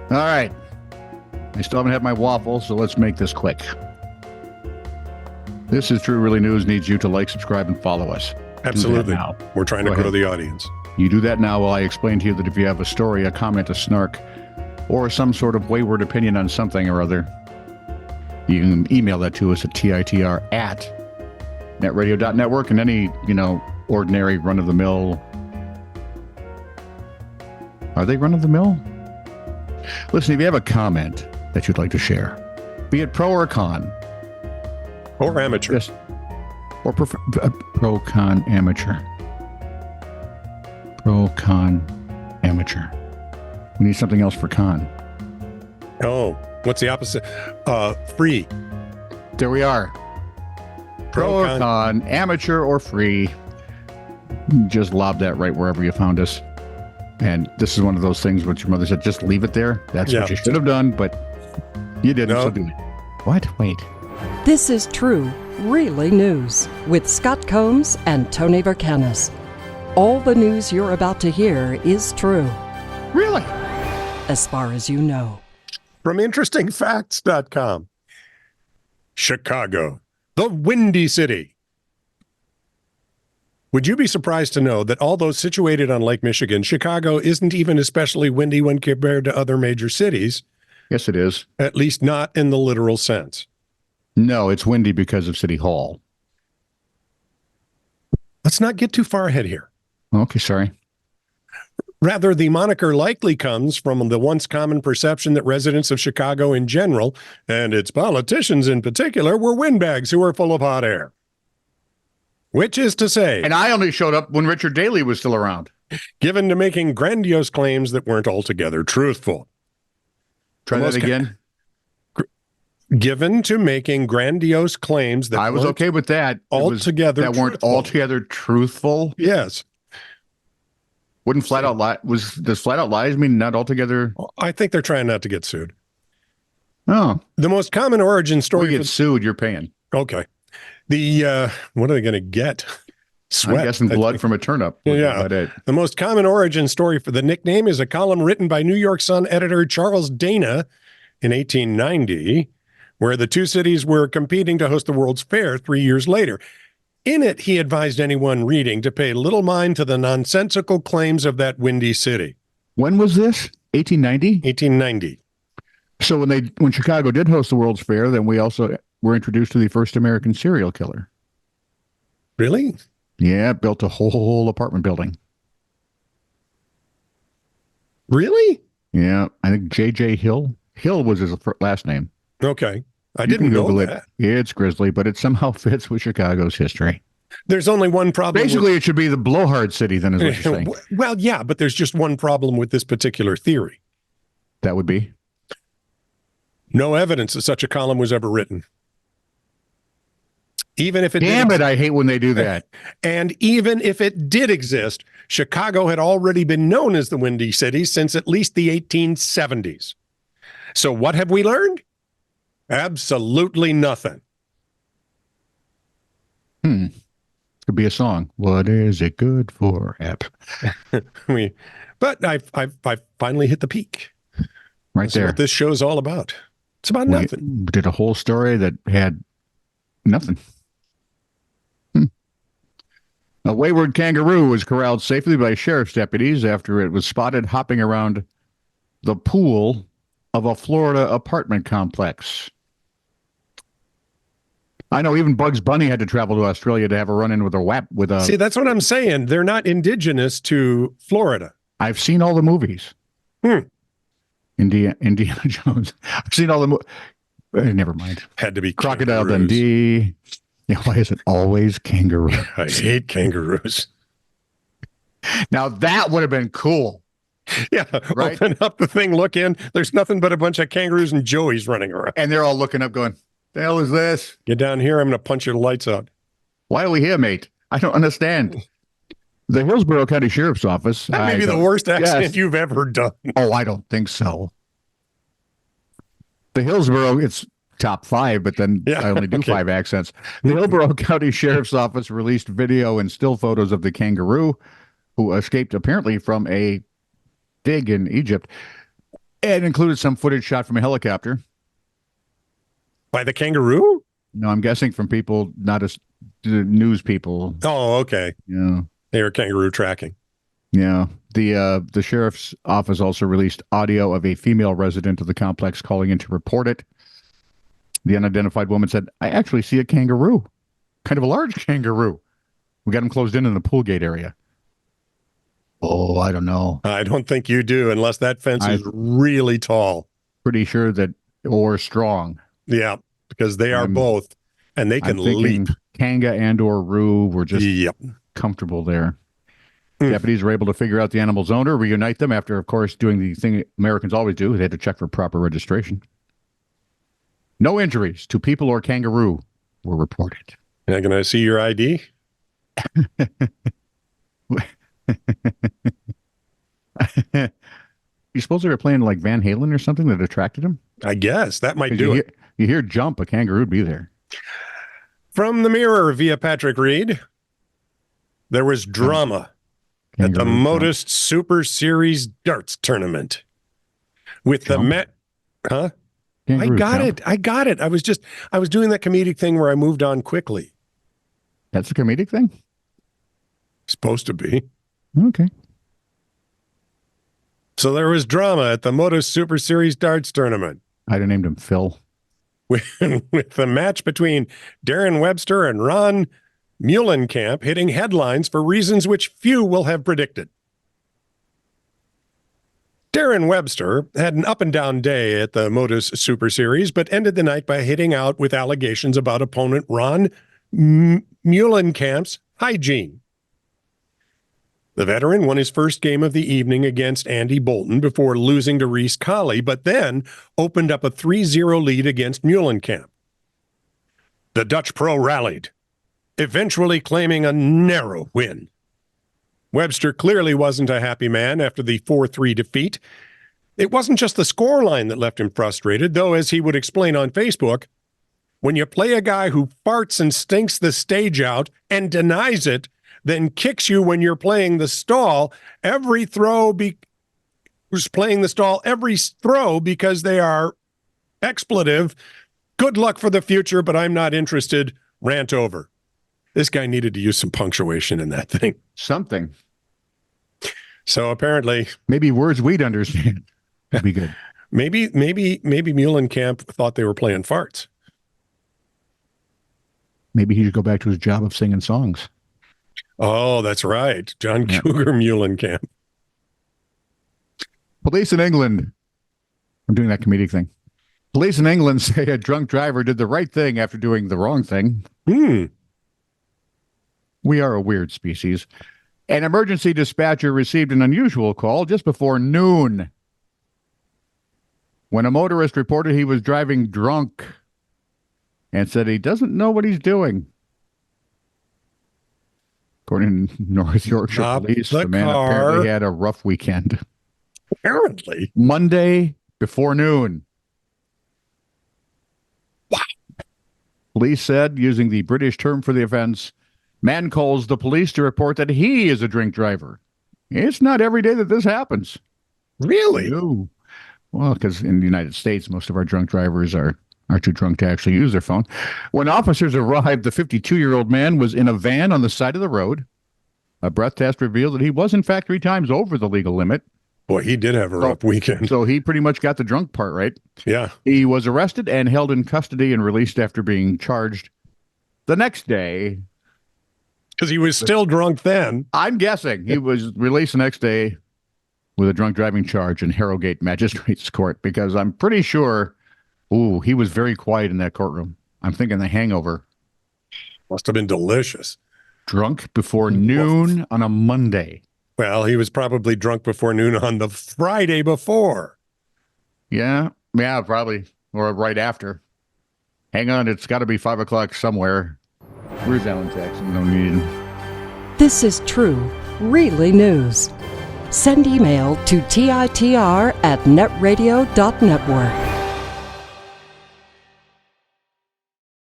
All right. I still haven't had my waffle, so let's make this quick. This is True Really News needs you to like, subscribe, and follow us. Absolutely. Now. We're trying to grow the audience. You do that now while I explain to you that if you have a story, a comment, a snark, or some sort of wayward opinion on something or other, you can email that to us at TITR@netradio.network, and any, ordinary run-of-the-mill. Are they run-of-the-mill? Listen, if you have a comment that you'd like to share, be it pro or con. Or amateur. Or pro, con, amateur. Pro, con, amateur. We need something else for con. Oh, what's the opposite? Free. There we are. Pro or con, amateur or free. Just lob that right wherever you found us. And this is one of those things which your mother said, just leave it there. That's what you should have done, but you didn't, so do it. What? Wait. This is True, Really News with Scott Combs and Tony Vercanis. All the news you're about to hear is true. Really? As far as you know. From interestingfacts.com. Chicago, the Windy City. Would you be surprised to know that although situated on Lake Michigan, Chicago isn't even especially windy when compared to other major cities? Yes, it is. At least not in the literal sense. No, it's windy because of City Hall. Let's not get too far ahead here. Okay, sorry. Rather, the moniker likely comes from the once common perception that residents of Chicago in general, and its politicians in particular, were windbags who were full of hot air. Which is to say... And I only showed up when Richard Daley was still around. Given to making grandiose claims that weren't altogether truthful. Try that again. Given to making grandiose claims that I was okay with that. Altogether that weren't altogether truthful. Yes. Wouldn't flat out lie? Does flat out lies mean not altogether? I think they're trying not to get sued. Oh, the most common origin story. We get sued, you're paying. Okay. The what are they going to get? Sweat. I'm guessing blood from a turnip. Yeah. The most common origin story for the nickname is a column written by New York Sun editor Charles Dana in 1890, where the two cities were competing to host the World's Fair 3 years later. In it, he advised anyone reading to pay little mind to the nonsensical claims of that windy city. When was this? 1890? 1890. So when Chicago did host the World's Fair, then we also were introduced to the first American serial killer. Really? Yeah, built a whole apartment building. Really? Yeah, I think J.J. Hill. Hill was his last name. Okay. I didn't know that. It's grisly, but it somehow fits with Chicago's history. There's only one problem. Basically, it should be the blowhard city, then, is what you're saying. Well, yeah, but there's just one problem with this particular theory. That would be? No evidence that such a column was ever written. Even if it Damn it, I hate when they do that. And even if it did exist, Chicago had already been known as the Windy City since at least the 1870s. So what have we learned? Absolutely nothing. Could be a song. What is it good for? But I finally hit the peak. Right there. That's what this show's all about. It's about nothing. We did a whole story that had nothing. A wayward kangaroo was corralled safely by sheriff's deputies after it was spotted hopping around the pool of a Florida apartment complex. I know even Bugs Bunny had to travel to Australia to have a run-in with a See, that's what I'm saying. They're not indigenous to Florida. I've seen all the movies. Indiana Jones. I've seen all the movies. Never mind. Had to be Crocodile Dundee. Yeah, why is it always kangaroo? I hate kangaroos. Now that would have been cool. Yeah, right? Open up the thing, look in. There's nothing but a bunch of kangaroos and joeys running around. And they're all looking up going, the hell is this? Get down here, I'm going to punch your lights out. Why are we here, mate? I don't understand. The Hillsborough County Sheriff's Office. That may be the worst accent you've ever done. Oh, I don't think so. The Hillsborough, it's top 5, but then I only do 5 accents. The Hillsborough County Sheriff's Office released video and still photos of the kangaroo who escaped apparently from a dig in Egypt. It included some footage shot from a helicopter. By the kangaroo? No, I'm guessing from people, not as the news people. Oh, okay. Yeah. They were kangaroo tracking. Yeah. The sheriff's office also released audio of a female resident of the complex calling in to report it. The unidentified woman said, I actually see a kangaroo, kind of a large kangaroo. We got him closed in the pool gate area. Oh, I don't know. I don't think you do, unless that fence is really tall. Pretty sure that, or strong. Yeah, because they are both, and they can leap. Kanga and or Roo were just comfortable there. Deputies were able to figure out the animal's owner, reunite them after, of course, doing the thing Americans always do. They had to check for proper registration. No injuries to people or kangaroo were reported. Can I see your ID? You suppose they were playing like Van Halen or something that attracted him? I guess that might do it. You hear jump, a kangaroo would be there. From the Mirror via Patrick Reed, there was drama at the Modus Super Series darts tournament with the Met. Huh? I got it. I was doing that comedic thing where I moved on quickly. That's a comedic thing? Supposed to be. Okay. So there was drama at the Modus Super Series darts tournament. I'd have named him Phil. With the match between Darren Webster and Ron Muhlenkamp hitting headlines for reasons which few will have predicted. Darren Webster had an up-and-down day at the Modus Super Series, but ended the night by hitting out with allegations about opponent Ron Muhlenkamp's hygiene. The veteran won his first game of the evening against Andy Bolton before losing to Reese Colley, but then opened up a 3-0 lead against Muhlenkamp. The Dutch pro rallied, eventually claiming a narrow win. Webster clearly wasn't a happy man after the 4-3 defeat. It wasn't just the scoreline that left him frustrated, though, as he would explain on Facebook, when you play a guy who farts and stinks the stage out and denies it, then kicks you when you're playing the stall, every throw because they are expletive. Good luck for the future, but I'm not interested. Rant over. This guy needed to use some punctuation in that thing. Something. So apparently, maybe words we'd understand would be good. Maybe Muhlenkamp thought they were playing farts. Maybe he should go back to his job of singing songs. Oh, that's right. John Cougar Muhlenkamp. Police in England. I'm doing that comedic thing. Police in England say a drunk driver did the right thing after doing the wrong thing. We are a weird species. An emergency dispatcher received an unusual call just before noon when a motorist reported he was driving drunk and said he doesn't know what he's doing. According to North Yorkshire Police, the man apparently had a rough weekend. Apparently. Monday before noon. Wow. Police said, using the British term for the offense, man calls the police to report that he is a drink driver. It's not every day that this happens. Really? No. Well, because in the United States, most of our drunk drivers are too drunk to actually use their phone. When officers arrived, the 52-year-old man was in a van on the side of the road. A breath test revealed that he was, in fact, 3 times over the legal limit. Boy, he did have a rough weekend. So he pretty much got the drunk part right. Yeah. He was arrested and held in custody and released after being charged the next day. Because he was still drunk then. I'm guessing. He was released the next day with a drunk driving charge in Harrogate Magistrates Court, because I'm pretty sure... Ooh, he was very quiet in that courtroom. I'm thinking The Hangover. Must have been delicious. Drunk before noon on a Monday. Well, he was probably drunk before noon on the Friday before. Yeah, probably. Or right after. Hang on, it's got to be 5 o'clock somewhere. Where's Alan Jackson? No need. This is true, really news. Send email to TITR@netradio.network.